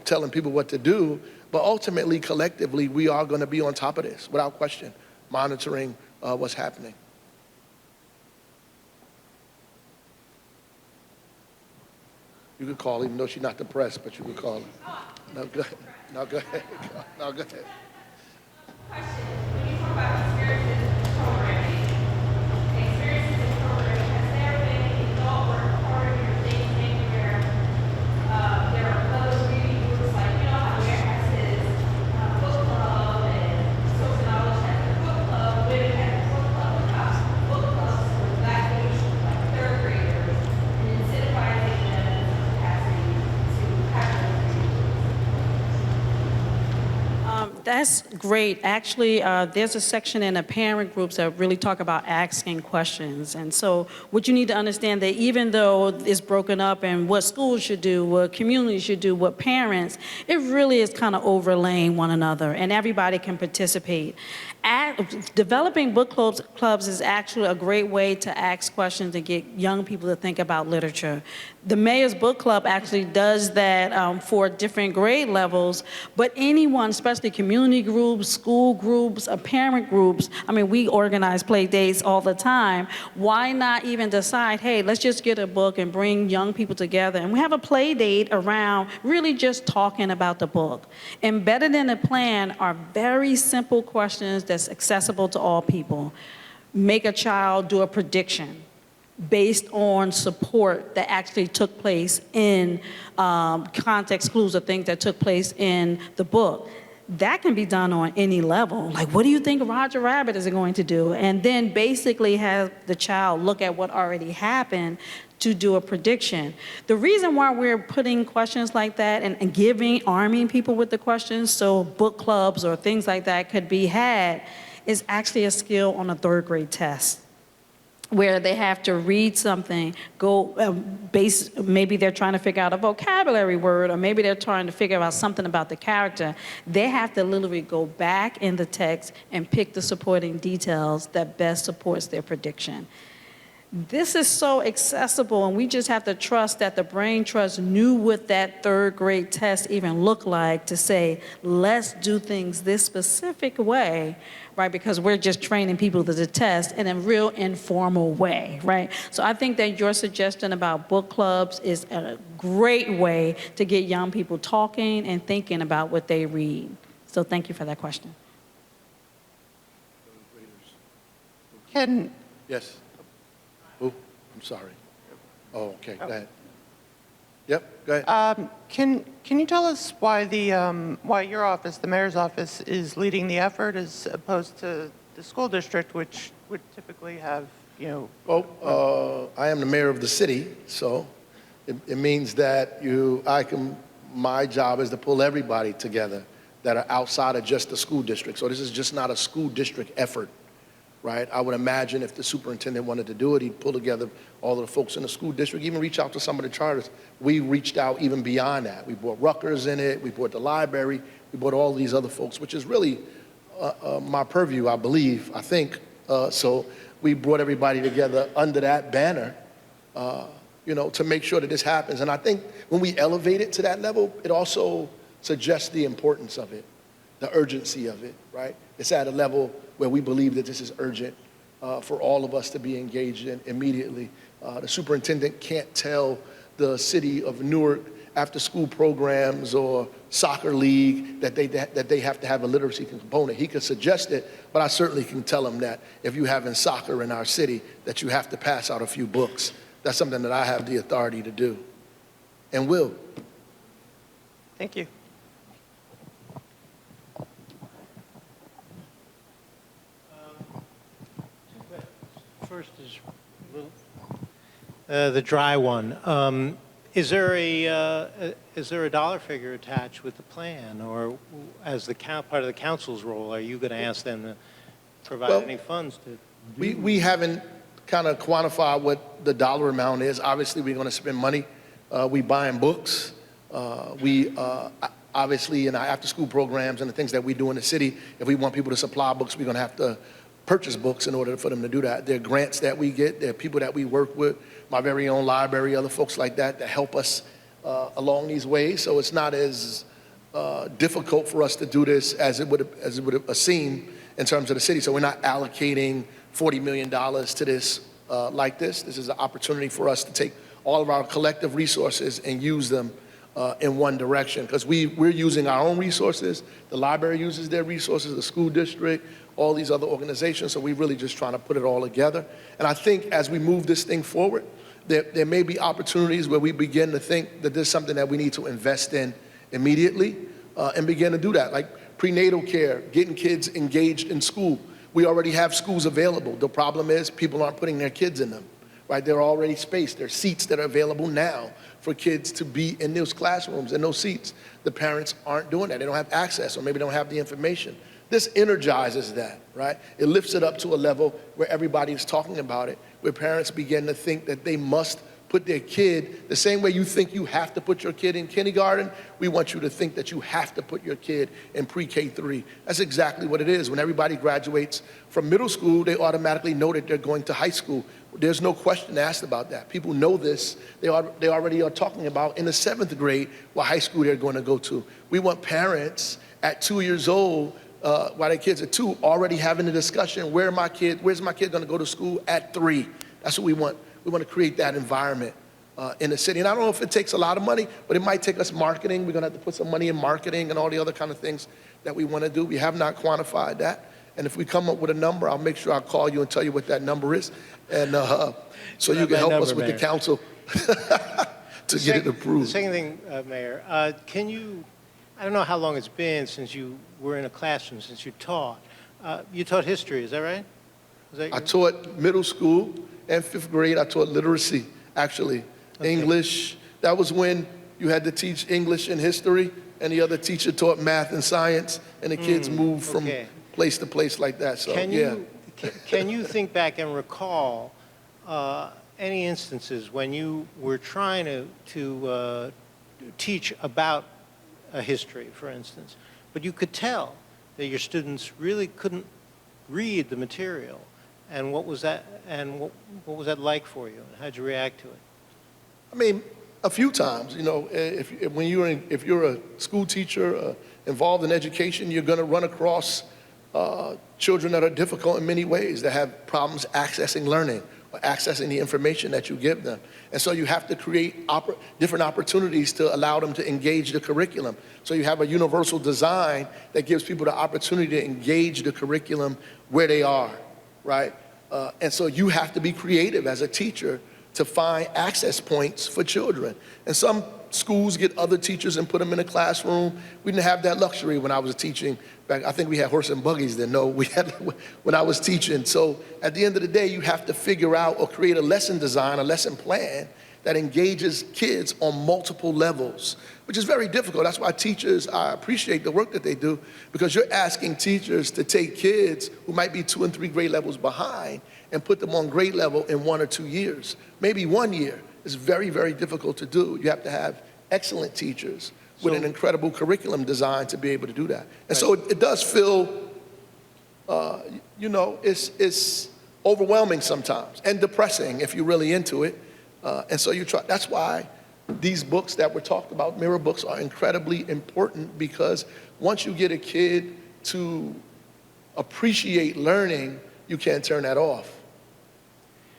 telling people what to do. But ultimately, collectively, we are going to be on top of this, without question, monitoring what's happening. You could call, even though she's not the press, but you could call her. No, go ahead. No, go ahead. No, go ahead. Question. When you talk about experiences in programming, has there been any thought or part of your thinking where there are those reading groups like, how Ware has his book club and Social Knowledge has their book club, Women has their book club, book clubs for Black age, like third graders, and incentivizing them in some capacity to have those reading groups? That's great. Actually, there's a section in the parent groups that really talk about asking questions. And so what you need to understand that even though it's broken up and what schools should do, what communities should do, what parents, it really is kind of overlaying one another and everybody can participate. Developing book clubs is actually a great way to ask questions and get young people to think about literature. The Mayor's Book Club actually does that for different grade levels, but anyone, especially community groups, school groups, parent groups, I mean, we organize play dates all the time. Why not even decide, hey, let's just get a book and bring young people together, and we have a play date around really just talking about the book. Embedded in the plan are very simple questions that's accessible to all people. Make a child do a prediction based on support that actually took place in context clues or things that took place in the book. That can be done on any level. Like, what do you think Roger Rabbit is going to do? And then basically have the child look at what already happened to do a prediction. The reason why we're putting questions like that and arming people with the questions so book clubs or things like that could be had is actually a skill on a third grade test, where they have to read something, maybe they're trying to figure out a vocabulary word, or maybe they're trying to figure out something about the character. They have to literally go back in the text and pick the supporting details that best supports their prediction. This is so accessible, and we just have to trust that the Brain Trust knew what that third grade test even looked like to say, let's do things this specific way, right? Because we're just training people to the test in a real informal way, right? So I think that your suggestion about book clubs is a great way to get young people talking and thinking about what they read. So thank you for that question. Yes. Oh, I'm sorry. Oh, okay, go ahead. Yep, go ahead. Can you tell us why why your office, the mayor's office, is leading the effort as opposed to the school district, which would typically have, Well, I am the mayor of the city, so it means that my job is to pull everybody together that are outside of just the school district. So this is just not a school district effort, right? I would imagine if the superintendent wanted to do it, he'd pull together all of the folks in the school district, even reach out to some of the charters. We reached out even beyond that. We brought Rutgers in it, we brought the library, we brought all these other folks, which is really my purview, I think. So we brought everybody together under that banner, to make sure that this happens. And I think when we elevate it to that level, it also suggests the importance of it, the urgency of it, right? It's at a level where we believe that this is urgent for all of us to be engaged in immediately. The superintendent can't tell the city of Newark after-school programs or soccer league that they have to have a literacy component. He could suggest it, but I certainly can tell them that if you're having soccer in our city, that you have to pass out a few books. That's something that I have the authority to do and will. Thank you. First is, the dry one. Is there a dollar figure attached with the plan, or as the part of the council's role, are you going to ask them to provide Well, any funds to? We haven't kind of quantified what the dollar amount is. Obviously, we're going to spend money. We buying books. Obviously, in our after-school programs and the things that we do in the city, if we want people to supply books, we're going to have to purchase books in order for them to do that. There are grants that we get. There are people that we work with, my very own library, other folks like that help us along these ways. So it's not as difficult for us to do this as it would seem in terms of the city. So we're not allocating $40 million to this like this. This is an opportunity for us to take all of our collective resources and use them in one direction, because we're using our own resources. The library uses their resources, the school district, all these other organizations. So we're really just trying to put it all together. And I think as we move this thing forward, there may be opportunities where we begin to think that there's something that we need to invest in immediately and begin to do that, like prenatal care, getting kids engaged in school. We already have schools available. The problem is people aren't putting their kids in them, right? They're already spaced. There are seats that are available now for kids to be in those classrooms and those seats. The parents aren't doing that. They don't have access, or maybe don't have the information. This energizes that, right? It lifts it up to a level where everybody is talking about it, where parents begin to think that they must put their kid, the same way you think you have to put your kid in kindergarten, we want you to think that you have to put your kid in pre-K 3. That's exactly what it is. When everybody graduates from middle school, they automatically know that they're going to high school. There's no question asked about that. People know this. They already are talking about in the 7th grade what high school they're going to go to. We want parents at 2 years old, while their kids are 2, already having a discussion, where's my kid going to go to school at 3? That's what we want. We want to create that environment in the city. And I don't know if it takes a lot of money, but it might take us marketing. We're going to have to put some money in marketing and all the other kind of things that we want to do. We have not quantified that. And if we come up with a number, I'll make sure I'll call you and tell you what that number is. And so you can help us with the council to get it approved. The second thing, Mayor, can you, I don't know how long it's been since you were in a classroom, since you taught. You taught history, is that right? I taught middle school and 5th grade. I taught literacy, actually. Okay. English. That was when you had to teach English and history, and the other teacher taught math and science, and the kids moved from place to place like that. So, can you think back and recall any instances when you were trying to teach about a history, for instance, but you could tell that your students really couldn't read the material? And what was that? And what was that like for you? And how'd you react to it? I mean, a few times. You know, if you're a school teacher involved in education, you're going to run across children that are difficult in many ways, that have problems accessing learning or accessing the information that you give them. And so you have to create different opportunities to allow them to engage the curriculum. So you have a universal design that gives people the opportunity to engage the curriculum where they are. Right? And so you have to be creative as a teacher to find access points for children. And some schools get other teachers and put them in a classroom. We didn't have that luxury when I was teaching. Back, I think we had horse and buggies then. No, we had when I was teaching. So at the end of the day, you have to figure out or create a lesson design, a lesson plan that engages kids on multiple levels, which is very difficult. That's why teachers, I appreciate the work that they do, because you're asking teachers to take kids who might be 2 and 3 grade levels behind and put them on grade level in 1 or 2 years, maybe 1 year. It's very, very difficult to do. You have to have excellent teachers with an incredible curriculum design to be able to do that. And so it does feel, you know, it's overwhelming sometimes and depressing if you're really into it. And so you try. That's why these books that were talked about, mirror books, are incredibly important, because once you get a kid to appreciate learning, you can't turn that off.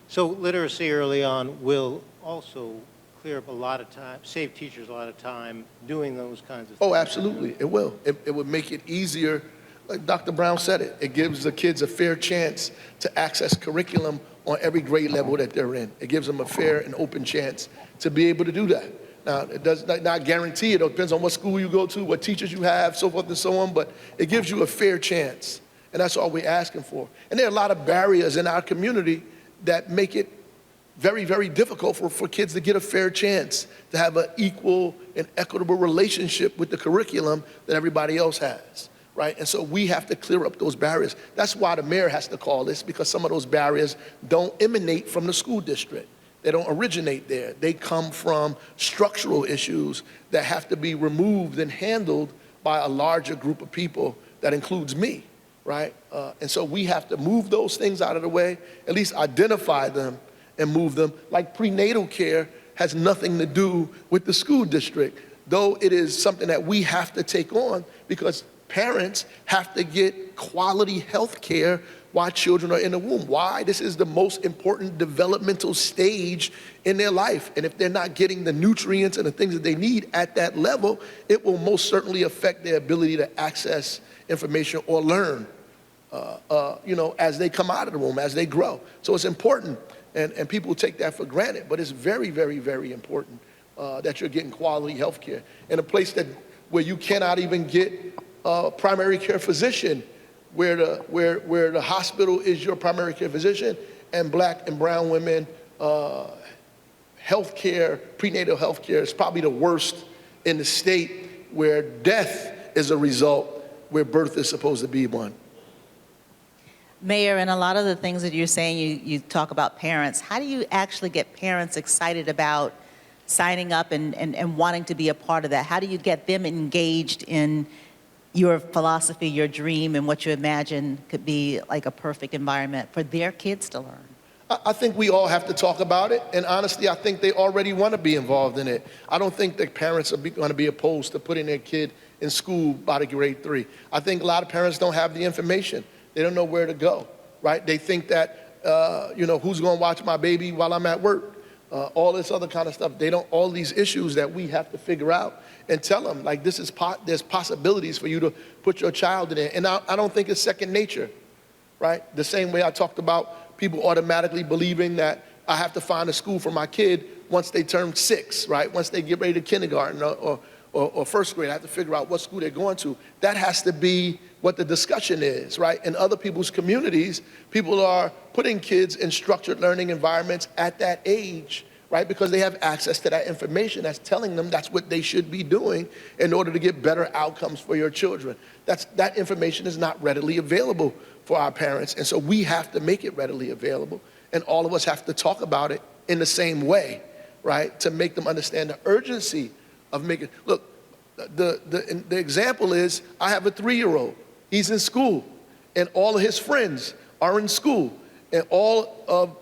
So literacy early on will also clear up a lot of time, save teachers a lot of time doing those kinds of things. Oh, absolutely, it will. It would make it easier. Like Dr. Brown said it, it gives the kids a fair chance to access curriculum on every grade level that they're in. It gives them a fair and open chance to be able to do that. Now, it does not guarantee it. It depends on what school you go to, what teachers you have, so forth and so on, but it gives you a fair chance. And that's all we're asking for. And there are a lot of barriers in our community that make it very, very difficult for kids to get a fair chance to have an equal and equitable relationship with the curriculum that everybody else has, right? And so we have to clear up those barriers. That's why the mayor has to call this, because some of those barriers don't emanate from the school district. They don't originate there. They come from structural issues that have to be removed and handled by a larger group of people that includes me, right? And so we have to move those things out of the way, at least identify them and move them. Like prenatal care has nothing to do with the school district, though it is something that we have to take on because parents have to get quality health care while children are in the womb. Why? This is the most important developmental stage in their life. And if they're not getting the nutrients and the things that they need at that level, it will most certainly affect their ability to access information or learn, as they come out of the womb, as they grow. So it's important, and people take that for granted, but it's very, very, very important that you're getting quality health care in a place where you cannot even get a primary care physician, where the hospital is your primary care physician, and Black and brown women, health care, prenatal health care is probably the worst in the state, where death is a result where birth is supposed to be one. Mayor, and a lot of the things that you're saying, you talk about parents. How do you actually get parents excited about signing up and wanting to be a part of that? How do you get them engaged in your philosophy, your dream, and what you imagine could be like a perfect environment for their kids to learn? I think we all have to talk about it, and honestly, I think they already want to be involved in it. I don't think that parents are going to be opposed to putting their kid in school by the grade 3. I think a lot of parents don't have the information. They don't know where to go, right? They think that, who's going to watch my baby while I'm at work? All this other kind of stuff. All these issues that we have to figure out and tell them, like, there's possibilities for you to put your child in it. And I don't think it's second nature, right? The same way I talked about people automatically believing that I have to find a school for my kid once they turn 6, right? Once they get ready to kindergarten or first grade, I have to figure out what school they're going to. That has to be what the discussion is, right? In other people's communities, people are putting kids in structured learning environments at that age, right? Because they have access to that information that's telling them that's what they should be doing in order to get better outcomes for your children. That information is not readily available for our parents, and so we have to make it readily available, and all of us have to talk about it in the same way, right? To make them understand the urgency of making, look, the example is, I have a 3-year-old. He's in school, and all of his friends are in school, and all of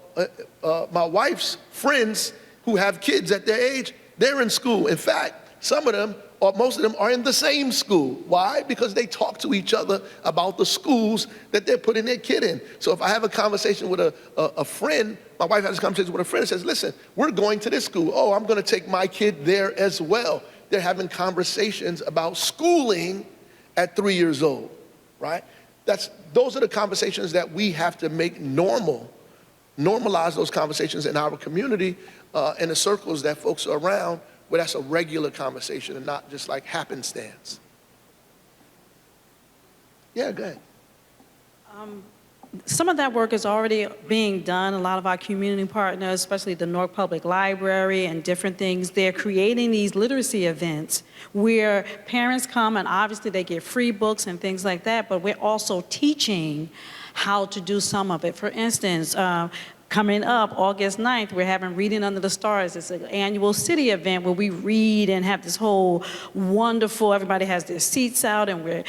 my wife's friends who have kids at their age, they're in school. In fact, some of them, or most of them, are in the same school. Why? Because they talk to each other about the schools that they're putting their kid in. So if I have a conversation with a friend, my wife has a conversation with a friend and says, listen, we're going to this school. Oh, I'm going to take my kid there as well. They're having conversations about schooling at 3 years old, right? Those are the conversations that we have to make normal. Normalize those conversations in our community, in the circles that folks are around, where that's a regular conversation and not just like happenstance. Yeah, go ahead. Some of that work is already being done. A lot of our community partners, especially the Newark Public Library and different things, they're creating these literacy events where parents come and obviously they get free books and things like that, but we're also teaching how to do some of it. For instance, coming up August 9th, we're having Reading Under the Stars. It's an annual city event where we read and have this whole wonderful, everybody has their seats out and we're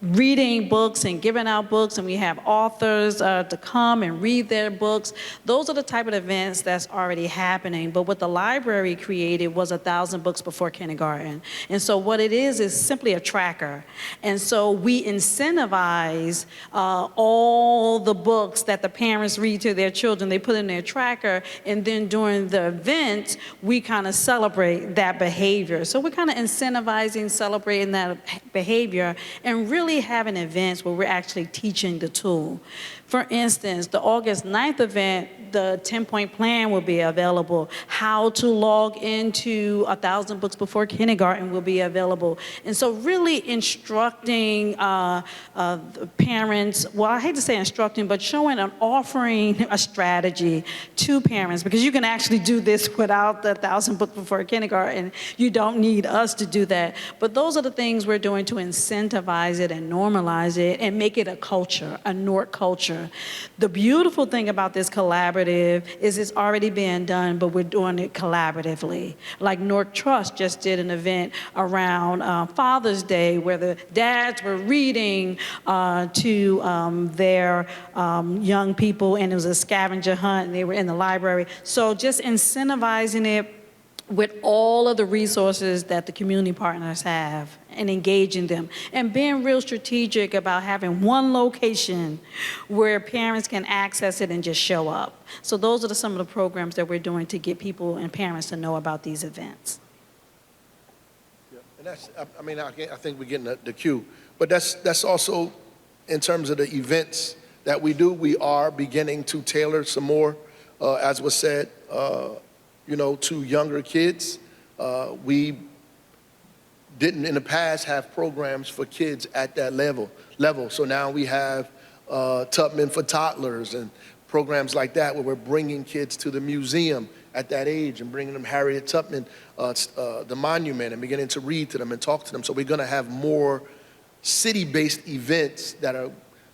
reading books and giving out books, and we have authors to come and read their books. Those are the type of events that's already happening. But what the library created was 1,000 books before kindergarten. And so what it is simply a tracker. And so we incentivize all the books that the parents read to their children. They put in their tracker, and then during the event, we kind of celebrate that behavior. So we're kind of incentivizing, celebrating that behavior, and really having events where we're actually teaching the tool. For instance, the August 9th event, the 10-point plan will be available. How to log into 1,000 books before kindergarten will be available. And so really instructing the parents, well, I hate to say instructing, but showing and offering promoting a strategy to parents, because you can actually do this without the 1,000 books before kindergarten. You don't need us to do that. But those are the things we're doing to incentivize it and normalize it and make it a culture, a Newark culture. The beautiful thing about this collaborative is it's already being done, but we're doing it collaboratively. Like Newark Trust just did an event around Father's Day where the dads were reading to their young people, and it was a scavenger hunt, and they were in the library. So just incentivizing it with all of the resources that the community partners have and engaging them and being real strategic about having one location where parents can access it and just show up. So those are some of the programs that we're doing to get people and parents to know about these events. And that's, I mean, I think we're getting the cue, but that's also in terms of the events that we do. We are beginning to tailor some more, as was said, you know, to younger kids. We didn't in the past have programs for kids at that level. So now we have Tubman for toddlers and programs like that where we're bringing kids to the museum at that age and bringing them Harriet Tubman, the monument, and beginning to read to them and talk to them. So we're going to have more city-based events that are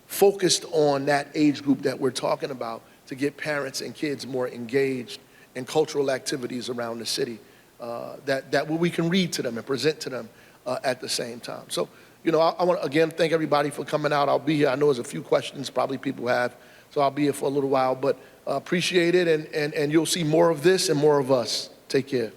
focused on that age group that we're talking about to get parents and kids more engaged in cultural activities around the city that we can read to them and present to them at the same time. So, you know, I want to again thank everybody for coming out. I'll be here. I know there's a few questions probably people have, so I'll be here for a little while, but appreciate it, and you'll see more of this and more of us. Take care.